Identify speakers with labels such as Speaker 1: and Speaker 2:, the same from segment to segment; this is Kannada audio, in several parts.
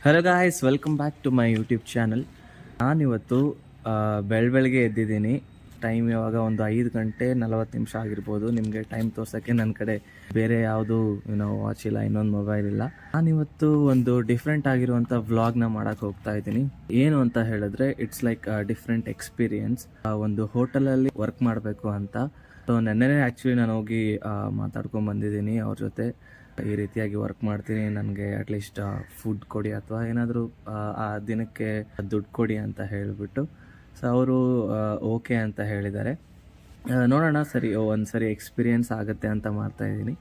Speaker 1: Hello guys, welcome back to my YouTube channel. ನಾನಿವತ್ತು ಬೆಳಗ್ಗೆ ಎದ್ದಿದ್ದೀನಿ. ಟೈಮ್ ಇವಾಗ ಒಂದು 5:40 ಆಗಿರ್ಬೋದು. ನಿಮಗೆ ಟೈಮ್ ತೋರ್ಸೋಕ್ಕೆ ನನ್ನ ಕಡೆ ಬೇರೆ ಯಾವುದು ವಾಚ್ ಇಲ್ಲ, ಇನ್ನೊಂದು ಮೊಬೈಲ್ ಇಲ್ಲ. ನಾನಿವತ್ತು ಒಂದು ಡಿಫ್ರೆಂಟ್ ಆಗಿರುವಂಥ ವ್ಲಾಗ್ನ ಮಾಡೋಕ್ಕೆ ಹೋಗ್ತಾ ಇದ್ದೀನಿ. ಏನು ಅಂತ ಹೇಳಿದ್ರೆ, ಇಟ್ಸ್ ಲೈಕ್ ಡಿಫ್ರೆಂಟ್ ಎಕ್ಸ್ಪೀರಿಯನ್ಸ್. ಒಂದು ಹೋಟೆಲಲ್ಲಿ ವರ್ಕ್ ಮಾಡಬೇಕು ಅಂತ. ಸೊ ನೆನ್ನೆನೇ ಆ್ಯಕ್ಚುಲಿ ನಾನು ಹೋಗಿ ಮಾತಾಡ್ಕೊಂಡು ಬಂದಿದ್ದೀನಿ ಅವ್ರ ಜೊತೆ. ಈ ರೀತಿಯಾಗಿ ವರ್ಕ್ ಮಾಡ್ತೀನಿ, ನನಗೆ ಅಟ್ಲೀಸ್ಟ್ ಫುಡ್ ಕೊಡಿ ಅಥವಾ ಏನಾದರೂ ಆ ದಿನಕ್ಕೆ ದುಡ್ಡು ಕೊಡಿ ಅಂತ ಹೇಳಿಬಿಟ್ಟು. ಸೊ ಅವರು ಓಕೆ ಅಂತ ಹೇಳಿದ್ದಾರೆ. ನೋಡೋಣ, ಸರಿ ಒಂದು ಸರಿ ಎಕ್ಸ್ಪೀರಿಯೆನ್ಸ್ ಆಗುತ್ತೆ ಅಂತ ಮಾಡ್ತಾಯಿದ್ದೀನಿ.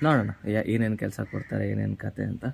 Speaker 1: ನೋಡೋಣ ಏನೇನು ಕೆಲಸ ಕೊಡ್ತಾರೆ, ಏನೇನು ಕತೆ ಅಂತ.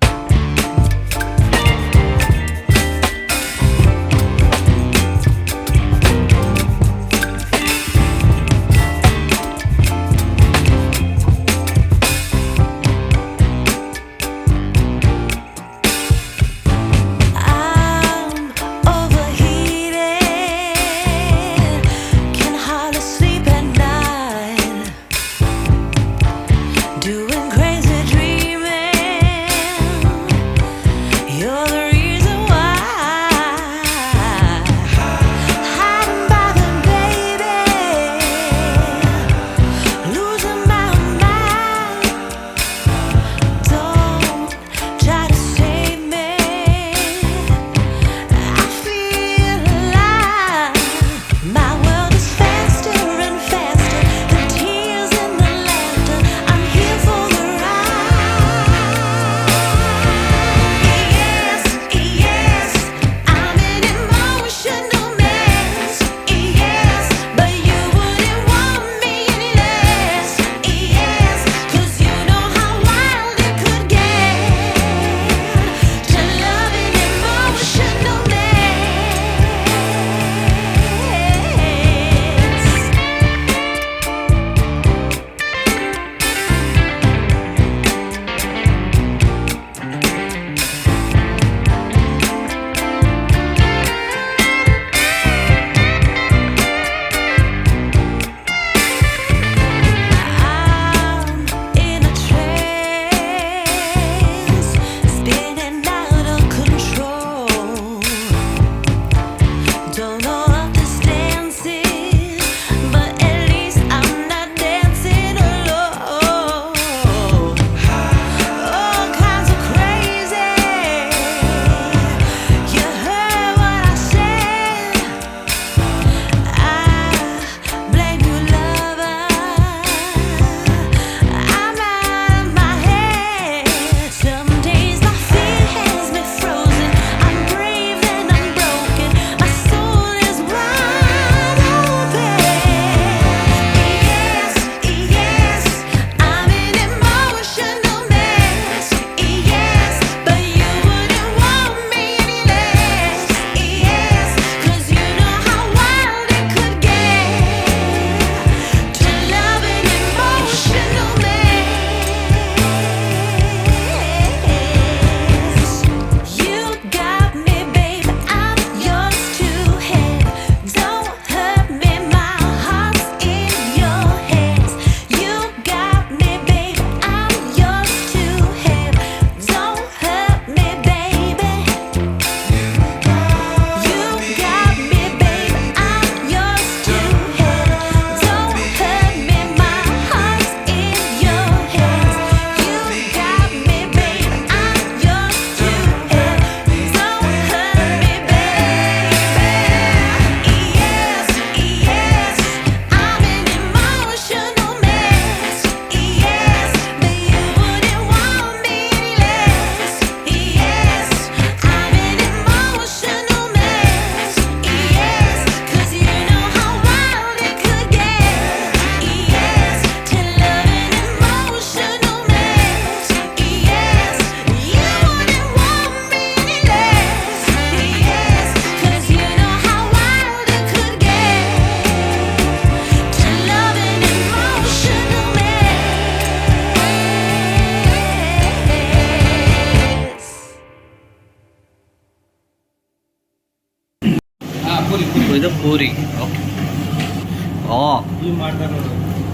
Speaker 1: ಇದು ಪೂರಿ. ಓಕೆ.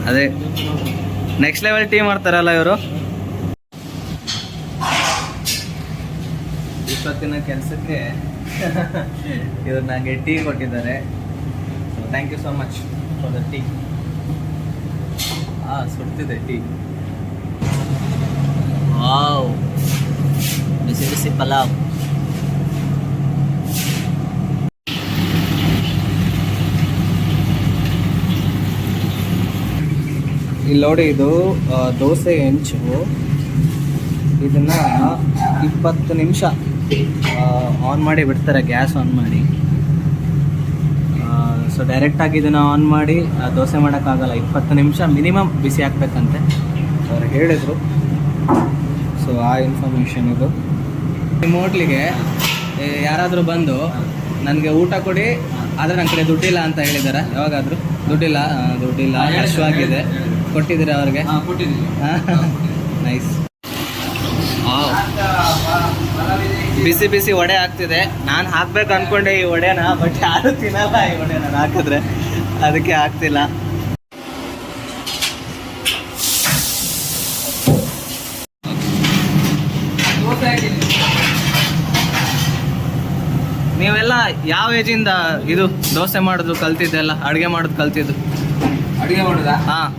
Speaker 1: ಅದೇ ನೆಕ್ಸ್ಟ್ ಲೆವೆಲ್ ಟೀ ಮಾಡ್ತಾರಲ್ಲ ಇವರು. ಇಷ್ಟೊತ್ತಿನ ಕೆಲಸಕ್ಕೆ ಇವ್ರು ನನಗೆ ಟೀ ಕೊಟ್ಟಿದ್ದಾರೆ. So thank you so much for the tea. ಸುಡ್ತಿದೆ ಟೀ. ವಾವ್, ಬಿಸಿ ಬಿಸಿ ಪಲಾವ್. ಇಲ್ಲಿ ನೋಡಿ, ಇದು ದೋಸೆ ಹೆಂಚು. ಇದನ್ನು 20 ನಿಮಿಷ ಆನ್ ಮಾಡಿ ಬಿಡ್ತಾರೆ, ಗ್ಯಾಸ್ ಆನ್ ಮಾಡಿ. ಸೊ ಡೈರೆಕ್ಟಾಗಿ ಇದನ್ನು ಆನ್ ಮಾಡಿ ದೋಸೆ ಮಾಡೋಕ್ಕಾಗಲ್ಲ, 20 ನಿಮಿಷ ಮಿನಿಮಮ್ ಬಿಸಿ ಹಾಕ್ಬೇಕಂತೆ ಅವ್ರು ಹೇಳಿದರು. ಸೊ ಆ ಇನ್ಫಾರ್ಮೇಷನ್ ಇದು. ನಿಮ್ಮ ಹೋಟ್ಲಿಗೆ ಯಾರಾದರೂ ಬಂದು ನನಗೆ ಊಟ ಕೊಡಿ, ಆದರೆ ನನ್ನ ಕಡೆ ದುಡ್ಡಿಲ್ಲ ಅಂತ ಹೇಳಿದ್ದಾರೆ. ಯಾವಾಗಾದರೂ ದುಡ್ಡಿಲ್ಲ ಕಷ್ಟವಾಗಿದೆ, ಕೊಟ್ಟಿದ್ದೀರಾ ಅವ್ರಿಗೆ? ನೈಸ್. ಬಿಸಿ ಬಿಸಿ ವಡೆ ಆಗ್ತಿದೆ. ನಾನು ಹಾಕ್ಬೇಕು ಅಂದ್ಕೊಂಡೆ ಈ ವಡೆನ, ಬಟ್ ಯಾರು ತಿನ್ನಲ್ಲ ಈ ವಡೆ ನಾನು ಹಾಕಿದ್ರೆ, ಅದಕ್ಕೆ ಆಗ್ತಿಲ್ಲ. ನೀವೆಲ್ಲ ಯಾವ ಏಜಿಂದ ಇದು ದೋಸೆ ಮಾಡೋದು ಕಲ್ತಿದ್ದೆಲ್ಲ, ಅಡುಗೆ ಮಾಡೋದು ಕಲ್ತಿದ್ದು?
Speaker 2: ಅಡುಗೆ ಮಾಡೋದಾ?
Speaker 1: ಹಾಂ.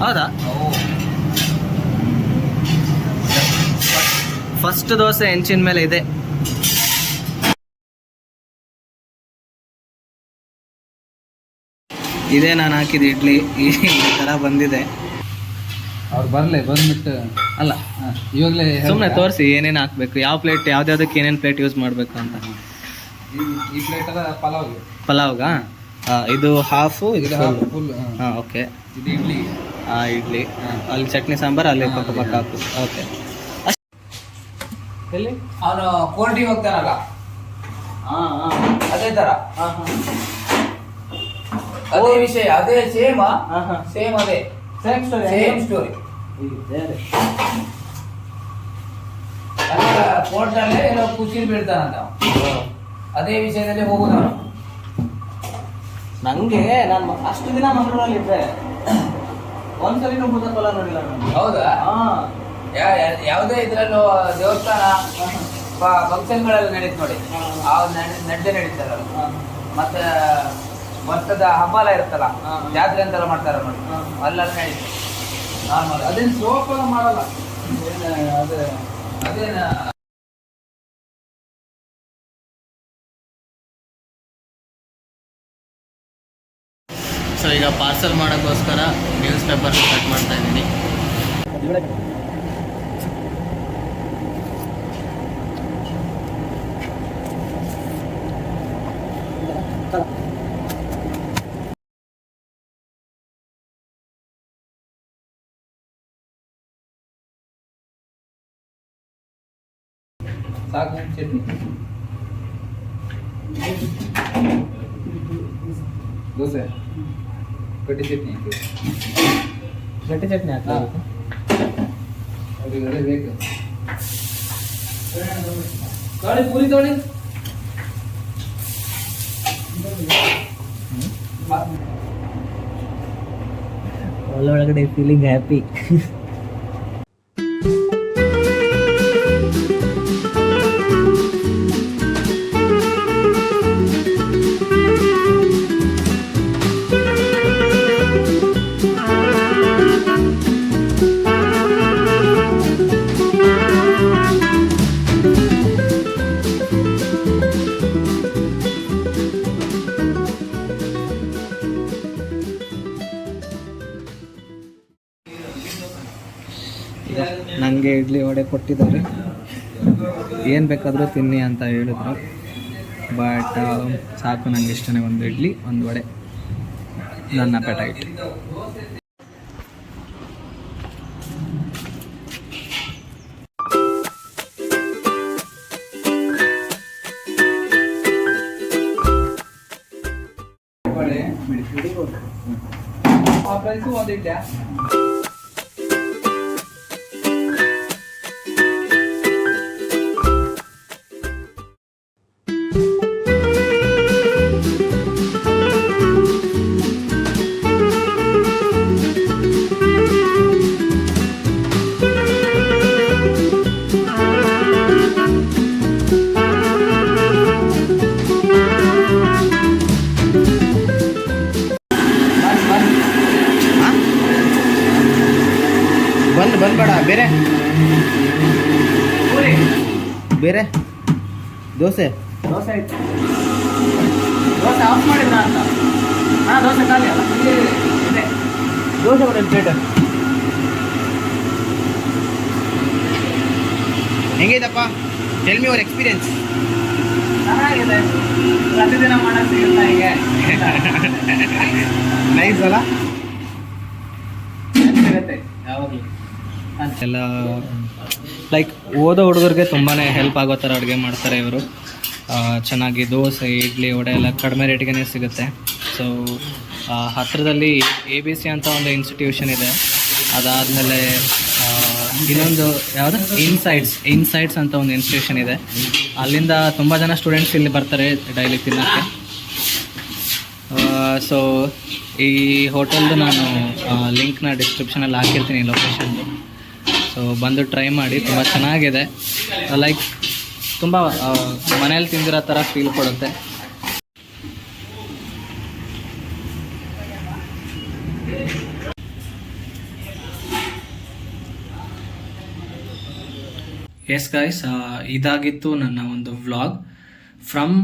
Speaker 1: ಹೌದಾ? ಫಸ್ಟ್ ದೋಸೆ ಹೆಂಚಿನ ಮೇಲೆ ಇದೆ. ಇದೇ ನಾನು ಹಾಕಿದ ಇಡ್ಲಿ, ಈ ಥರ ಬಂದಿದೆ.
Speaker 2: ಅವ್ರು ಬಂದ್ಬಿಟ್ಟು
Speaker 1: ಅಲ್ಲ,
Speaker 2: ಇವಾಗಲೇ
Speaker 1: ಸುಮ್ಮನೆ ತೋರಿಸಿ ಏನೇನು ಹಾಕ್ಬೇಕು, ಯಾವ ಪ್ಲೇಟ್, ಯಾವ್ದಾವ್ದಕ್ಕೆ ಏನೇನು ಪ್ಲೇಟ್ ಯೂಸ್ ಮಾಡಬೇಕು ಅಂತ.
Speaker 2: ಈ ಪ್ಲೇಟ್ ಎಲ್ಲ
Speaker 1: ಪಲಾವ್ಗಾ? ಇದು ಹಾಫು, ಇದು
Speaker 2: ಫುಲ್.
Speaker 1: ಹಾಂ, ಓಕೆ.
Speaker 2: ಇದು ಇಡ್ಲಿ.
Speaker 1: ಇಡ್ಲಿ, ಅಲ್ಲಿ ಚಟ್ನಿ ಸಾಂಬಾರು, ಅಲ್ಲಿ ಪಕ್ಕ ಹಾಕು. ಓಕೆ. ಎಲ್ಲಿ
Speaker 2: ಅವನು ಕೋರ್ಟಿಗೆ ಹೋಗ್ತಾನಲ್ಲ, ಅದೇ ತರ, ಅದೇ ವಿಷಯ, ಅದೇ ಸೇಮ್ ಅದೇ ಸೇಮ್ ಸ್ಟೋರಿ. ಕೋರ್ಟ್ ಅಲ್ಲೇ ಏನೋ ಕುಸಿಲ್ ಬೀಳ್ತಾನಂತ, ಅದೇ ವಿಷಯದಲ್ಲಿ ಹೋಗುದ.
Speaker 1: ನಂಗೆ ನಾನು ಅಷ್ಟು ದಿನ ಮಂಗಳೂರಲ್ಲಿ ಇದ್ದೆ, ಒಂದ್ಸಲಿನೂ ಬುದ್ಧ ಫಲ ನೋಡಿಲ್ಲ ನಾನು.
Speaker 2: ಹೌದಾ? ಯಾವುದೇ ಇದ್ರಲ್ಲೂ ದೇವಸ್ಥಾನ ಫಂಕ್ಷನ್ಗಳೆಲ್ಲ ನಡೀತು ನೋಡಿ, ನಡ್ದೆ ನಡೀತಾರಲ್ಲ, ಮತ್ತೆ ವರ್ಷದ ಹಬ್ಬ ಎಲ್ಲ ಇರುತ್ತಲ್ಲ, ಜಾತ್ರೆ ಅಂತೆಲ್ಲ ಮಾಡ್ತಾರ ನೋಡಿ, ಅಲ್ಲೆಲ್ಲ ನಡೀತು ನಾರ್ಮಲ್. ಅದೇನು ಸೋಪ್ ಎಲ್ಲ ಮಾಡಲ್ಲ, ಅದೇನ.
Speaker 1: ಸೊ ಈಗ ಪಾರ್ಸಲ್ ಮಾಡೋಕ್ಕೋಸ್ಕರ ನ್ಯೂಸ್ ಪೇಪರ್ ಕಟ್ ಮಾಡ್ತಾ ಇದ್ದೀನಿ.
Speaker 2: ಸಾಕು ಚಟ್ನಿ, ದೋಸೆ ಗಟ್ಟಿ ಚಟ್ನಿ
Speaker 1: ಹಾಕಿ.
Speaker 2: ಅವ್ರಿಗೆ ಅದೇ ಬೇಕು. ತೊಳಿ ಪೂರಿ ತೊಳಿ.
Speaker 1: ಒಳಗಡೆ ಫೀಲಿಂಗ್ ಹ್ಯಾಪಿ. ನನಗೆ ಇಡ್ಲಿ ವಡೆ ಕೊಟ್ಟಿದ್ದಾರೆ, ಏನು ಬೇಕಾದರೂ ತಿನ್ನಿ ಅಂತ ಹೇಳಿದ್ರು. ಬಟ್ ಸಾಕು, ನನಗೆ ಇಷ್ಟನೇ ಒಂದು ಇಡ್ಲಿ ಒಂದು ವಡೆ, ನನ್ನ ಅಪೆಟೈಟ್. ಬೇರೆ ದೋಸೆ
Speaker 2: ದೋಸೆ ಆಯ್ತು. ದೋಸೆ ಆಫ್ ಮಾಡಿದ್ರ ಅಂತ. ಹಾಂ, ದೋಸೆ ಖಾಲಿ ಅಲ್ಲ, ಇದೆ.
Speaker 1: ದೋಸೆ ಒಂದು ಪ್ಲೇಟ್ ಹೆಂಗೈತಪ್ಪ? Tell me your experience.
Speaker 2: ಚೆನ್ನಾಗಿದೆ, ಪ್ರತಿದಿನ ಮಾಡಕ್ಕೆ ಸಿಗುತ್ತಾ ಹೀಗೆ?
Speaker 1: ನೈಸ್ ಅಲ್ಲ?
Speaker 2: ಸಿಗುತ್ತೆ ಯಾವಾಗಲೂ.
Speaker 3: ಎಲ್ಲ ಲೈಕ್ ಓದೋ ಹುಡುಗರಿಗೆ ತುಂಬಾ ಹೆಲ್ಪ್ ಆಗೋ ಥರ ಅಡುಗೆ ಮಾಡ್ತಾರೆ ಇವರು. ಚೆನ್ನಾಗಿ ದೋಸೆ, ಇಡ್ಲಿ, ವಡೆ ಎಲ್ಲ ಕಡಿಮೆ ರೇಟ್ಗೆ ಸಿಗುತ್ತೆ. ಸೊ ಹತ್ತಿರದಲ್ಲಿ ABC ಅಂತ ಒಂದು ಇನ್ಸ್ಟಿಟ್ಯೂಷನ್ ಇದೆ. ಅದಾದಮೇಲೆ ಇನ್ನೊಂದು ಯಾವುದು ಇನ್ಸೈಟ್ಸ್ ಅಂತ ಒಂದು ಇನ್ಸ್ಟಿಟ್ಯೂಷನ್ ಇದೆ. ಅಲ್ಲಿಂದ ತುಂಬ ಜನ ಸ್ಟೂಡೆಂಟ್ಸ್ ಇಲ್ಲಿ ಬರ್ತಾರೆ ಡೈಲಿ ತಿನ್ನೋಕ್ಕೆ. ಸೊ ಈ ಹೋಟೆಲ್ದು ನಾನು ಲಿಂಕ್ನ ಡಿಸ್ಕ್ರಿಪ್ಷನಲ್ಲಿ ಹಾಕಿರ್ತೀನಿ, ಲೊಕೇಶನ್ದು. ಸೊ ಬಂದು ಟ್ರೈ ಮಾಡಿ, ತುಂಬ ಚೆನ್ನಾಗಿದೆ. ಲೈಕ್ ತುಂಬ ಮನೇಲಿ ತಿಂದಿರೋ ಥರ ಫೀಲ್ ಕೊಡುತ್ತೆ. ಎಸ್ ಗಾಯ್ಸ್, ಇದಾಗಿತ್ತು ನನ್ನ ಒಂದು vlog from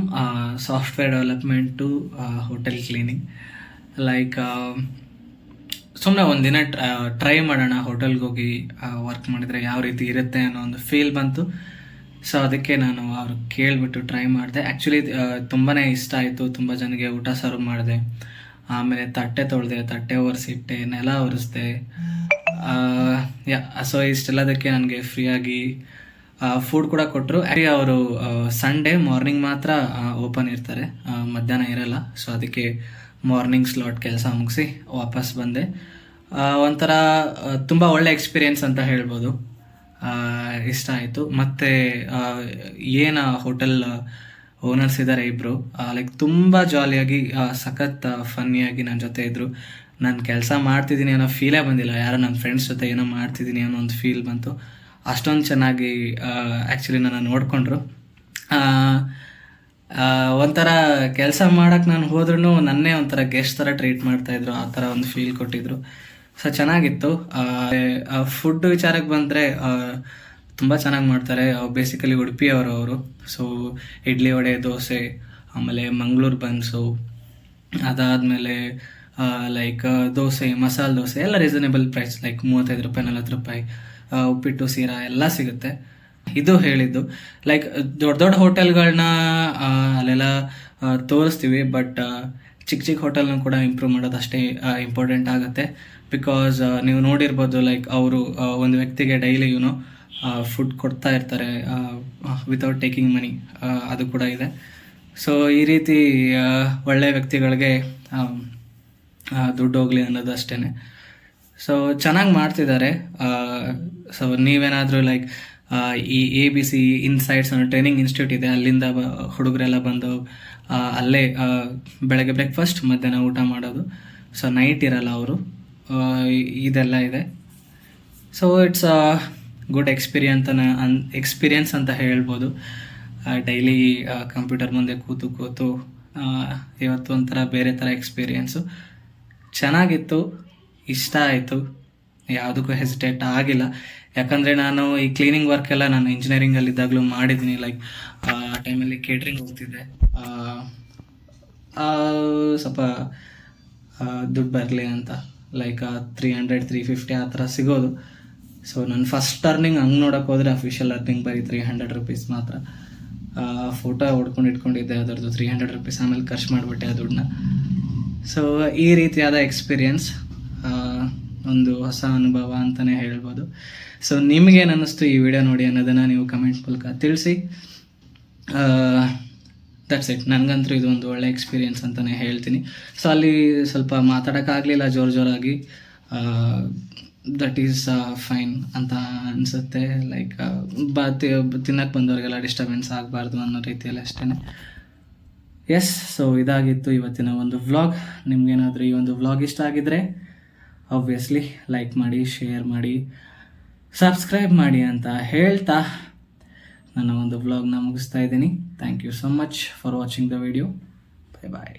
Speaker 3: software development to hotel cleaning. Like ಸುಮ್ಮನೆ ಒಂದಿನ ಟ್ರೈ ಮಾಡೋಣ, ಹೋಟೆಲ್ಗೆ ಹೋಗಿ ವರ್ಕ್ ಮಾಡಿದರೆ ಯಾವ ರೀತಿ ಇರುತ್ತೆ ಅನ್ನೋ ಒಂದು ಫೀಲ್ ಬಂತು. ಸೊ ಅದಕ್ಕೆ ನಾನು ಅವ್ರು ಕೇಳಿಬಿಟ್ಟು ಟ್ರೈ ಮಾಡಿದೆ. ಆ್ಯಕ್ಚುಲಿ ತುಂಬಾ ಇಷ್ಟ ಆಯಿತು. ತುಂಬ ಜನಕ್ಕೆ ಊಟ ಸರ್ವ್ ಮಾಡಿದೆ. ಆಮೇಲೆ ತಟ್ಟೆ ತೊಳೆದೆ, ತಟ್ಟೆ ಒರೆಸಿಟ್ಟೆ, ನೆಲ ಒರೆಸ್ದೆ. ಸೊ ಇಷ್ಟೆಲ್ಲದಕ್ಕೆ ನನಗೆ ಫ್ರೀಯಾಗಿ ಫುಡ್ ಕೂಡ ಕೊಟ್ಟರು. ಆ್ಯಕ್ಚುಲಿ ಅವರು ಸಂಡೇ ಮಾರ್ನಿಂಗ್ ಮಾತ್ರ ಓಪನ್ ಇರ್ತಾರೆ, ಮಧ್ಯಾಹ್ನ ಇರಲ್ಲ. ಸೊ ಅದಕ್ಕೆ ಮಾರ್ನಿಂಗ್ ಸ್ಲಾಟ್ ಕೆಲಸ ಮುಗಿಸಿ ವಾಪಸ್ ಬಂದೆ. ಒಂಥರ ತುಂಬ ಒಳ್ಳೆ ಎಕ್ಸ್ಪೀರಿಯೆನ್ಸ್ ಅಂತ ಹೇಳ್ಬೋದು. ಇಷ್ಟ ಆಯಿತು. ಮತ್ತು ಏನು ಹೋಟೆಲ್ ಓನರ್ಸ್ ಇದ್ದಾರೆ ಇಬ್ಬರು, ಲೈಕ್ ತುಂಬ ಜಾಲಿಯಾಗಿ ಸಖತ್ ಫನ್ನಿಯಾಗಿ ನನ್ನ ಜೊತೆ ಇದ್ದರು. ನಾನು ಕೆಲಸ ಮಾಡ್ತಿದ್ದೀನಿ ಅನ್ನೋ ಫೀಲೇ ಬಂದಿಲ್ಲ. ಯಾರೋ ನನ್ನ ಫ್ರೆಂಡ್ಸ್ ಜೊತೆ ಏನೋ ಮಾಡ್ತಿದ್ದೀನಿ ಅನ್ನೋ ಒಂದು ಫೀಲ್ ಬಂತು. ಅಷ್ಟೊಂದು ಚೆನ್ನಾಗಿ ಆ್ಯಕ್ಚುಲಿ ನನ್ನ ನೋಡಿಕೊಂಡ್ರು. ಒಂಥರ ಕೆಲಸ ಮಾಡೋಕ್ಕೆ ನಾನು ಹೋದ್ರೂ ನನ್ನೇ ಒಂಥರ ಗೆಸ್ಟ್ ಥರ ಟ್ರೀಟ್ ಮಾಡ್ತಾಯಿದ್ರು, ಆ ಥರ ಒಂದು ಫೀಲ್ ಕೊಟ್ಟಿದ್ರು. ಸೊ ಚೆನ್ನಾಗಿತ್ತು. ಫುಡ್ ವಿಚಾರಕ್ಕೆ ಬಂದರೆ ತುಂಬ ಚೆನ್ನಾಗಿ ಮಾಡ್ತಾರೆ. ಬೇಸಿಕಲಿ ಉಡುಪಿಯವರು ಅವರು. ಸೊ ಇಡ್ಲಿ, ವಡೆ, ದೋಸೆ, ಆಮೇಲೆ ಮಂಗಳೂರು ಬನ್ಸು, ಅದಾದಮೇಲೆ ಲೈಕ್ ದೋಸೆ, ಮಸಾಲೆ ದೋಸೆ ಎಲ್ಲ ರೀಸನೇಬಲ್ ಪ್ರೈಸ್, ಲೈಕ್ 35 ರೂಪಾಯಿ 40 ರೂಪಾಯಿ. ಉಪ್ಪಿಟ್ಟು, ಸೀರಾ ಎಲ್ಲ ಸಿಗುತ್ತೆ. ಇದು ಹೇಳಿದ್ದು ಲೈಕ್ ದೊಡ್ಡ ದೊಡ್ಡ ಹೋಟೆಲ್ಗಳನ್ನ ಅಲ್ಲೆಲ್ಲ ತೋರಿಸ್ತೀವಿ, ಬಟ್ ಚಿಕ್ಕ ಹೋಟೆಲ್ನ ಕೂಡ ಇಂಪ್ರೂವ್ ಮಾಡೋದು ಅಷ್ಟೇ ಇಂಪಾರ್ಟೆಂಟ್ ಆಗುತ್ತೆ. ಬಿಕಾಸ್ ನೀವು ನೋಡಿರ್ಬೋದು, ಲೈಕ್ ಅವರು ಒಂದು ವ್ಯಕ್ತಿಗೆ ಡೈಲಿ ಫುಡ್ ಕೊಡ್ತಾ ಇರ್ತಾರೆ ವಿತೌಟ್ ಟೇಕಿಂಗ್ ಮನಿ, ಅದು ಕೂಡ ಇದೆ. ಸೊ ಈ ರೀತಿ ಒಳ್ಳೆಯ ವ್ಯಕ್ತಿಗಳಿಗೆ ದುಡ್ಡು ಹೋಗಲಿ ಅನ್ನೋದು ಅಷ್ಟೇ. ಸೊ ಚೆನ್ನಾಗಿ ಮಾಡ್ತಿದ್ದಾರೆ. ಸೊ ನೀವೇನಾದರೂ ಲೈಕ್ ಈ ABC ಇನ್ಸೈಟ್ಸ್ ಅನ್ನೋ ಟ್ರೈನಿಂಗ್ ಇನ್ಸ್ಟಿಟ್ಯೂಟ್ ಇದೆ, ಅಲ್ಲಿಂದ ಹುಡುಗರೆಲ್ಲ ಬಂದು ಅಲ್ಲೇ ಬೆಳಗ್ಗೆ ಬ್ರೇಕ್ಫಾಸ್ಟ್, ಮಧ್ಯಾಹ್ನ ಊಟ ಮಾಡೋದು. ಸೊ ನೈಟ್ ಇರಲ್ಲ ಅವರು, ಇದೆಲ್ಲ ಇದೆ. ಸೊ ಇಟ್ಸ್ ಗುಡ್ ಎಕ್ಸ್ಪೀರಿಯನ್ಸ್ ಅಂತ ಹೇಳ್ಬೋದು. ಡೈಲಿ ಕಂಪ್ಯೂಟರ್ ಮುಂದೆ ಕೂತು ಇವತ್ತು ಒಂಥರ ಬೇರೆ ಥರ ಎಕ್ಸ್ಪೀರಿಯೆನ್ಸು. ಚೆನ್ನಾಗಿತ್ತು, ಇಷ್ಟ ಆಯಿತು, ಯಾವುದಕ್ಕೂ ಹೆಸಿಟೇಟ್ ಆಗಿಲ್ಲ. ಯಾಕಂದರೆ ನಾನು ಈ ಕ್ಲೀನಿಂಗ್ ವರ್ಕ್ ಎಲ್ಲ ನಾನು ಇಂಜಿನಿಯರಿಂಗಲ್ಲಿದ್ದಾಗಲೂ ಮಾಡಿದ್ದೀನಿ. ಲೈಕ್ ಆ ಟೈಮಲ್ಲಿ ಕೇಟ್ರಿಂಗ್ ಹೋಗ್ತಿದ್ದೆ, ಸ್ವಲ್ಪ ದುಡ್ಡು ಬರಲಿ ಅಂತ, ಲೈಕ್ 300-350 ಆ ಥರ ಸಿಗೋದು. ಸೊ ನನ್ನ ಫಸ್ಟ್ ಅರ್ನಿಂಗ್ ಹಂಗೆ ನೋಡೋಕೆ ಹೋದರೆ ಅಫಿಷಿಯಲ್ ಅರ್ನಿಂಗ್ ಬರೀ 300 ರೂಪೀಸ್ ಮಾತ್ರ. ಫೋಟೋ ಹೊಡ್ಕೊಂಡು ಇಟ್ಕೊಂಡಿದ್ದೆ ಅದರದ್ದು 300 ರೂಪೀಸ್, ಆಮೇಲೆ ಖರ್ಚು ಮಾಡಿಬಿಟ್ಟೆ ಆ ದುಡ್ಡನ್ನ. ಸೊ ಈ ರೀತಿಯಾದ ಎಕ್ಸ್ಪೀರಿಯನ್ಸ್, ಒಂದು ಹೊಸ ಅನುಭವ ಅಂತಲೇ ಹೇಳ್ಬೋದು. ಸೊ ನಿಮಗೇನು ಅನ್ನಿಸ್ತು ಈ ವಿಡಿಯೋ ನೋಡಿ ಅನ್ನೋದನ್ನು ನೀವು ಕಮೆಂಟ್ ಮೂಲಕ ತಿಳಿಸಿ. That's it. ನನಗಂತೂ ಇದು ಒಂದು ಒಳ್ಳೆ ಎಕ್ಸ್ಪೀರಿಯೆನ್ಸ್ ಅಂತಲೇ ಹೇಳ್ತೀನಿ. ಸೊ ಅಲ್ಲಿ ಸ್ವಲ್ಪ ಮಾತಾಡೋಕ್ಕಾಗಲಿಲ್ಲ ಜೋರಾಗಿ, ದಟ್ ಈಸ್ ಫೈನ್ ಅಂತ ಅನಿಸುತ್ತೆ. ಲೈಕ್ ತಿನ್ನಕ್ಕೆ ಬಂದವರಿಗೆಲ್ಲ ಡಿಸ್ಟರ್ಬೆನ್ಸ್ ಆಗಬಾರ್ದು ಅನ್ನೋ ರೀತಿಯಲ್ಲಿ ಅಷ್ಟೇ. ಎಸ್, ಸೊ ಇದಾಗಿತ್ತು ಇವತ್ತಿನ ಒಂದು ವ್ಲಾಗ್. ನಿಮ್ಗೇನಾದರೂ ಈ ಒಂದು ವ್ಲಾಗ್ ಇಷ್ಟ ಆಗಿದ್ದರೆ ಆಬ್ವಿಯಸ್ಲಿ ಲೈಕ್ ಮಾಡಿ, ಶೇರ್ ಮಾಡಿ, ಸಬ್ಸ್ಕ್ರೈಬ್ ಮಾಡಿ ಅಂತ ಹೇಳ್ತಾ ನನ್ನ ಒಂದು ವ್ಲಾಗ್ನ ಮುಗಿಸ್ತಾ ಇದ್ದೀನಿ. Thank you so much for watching the video. Bye bye.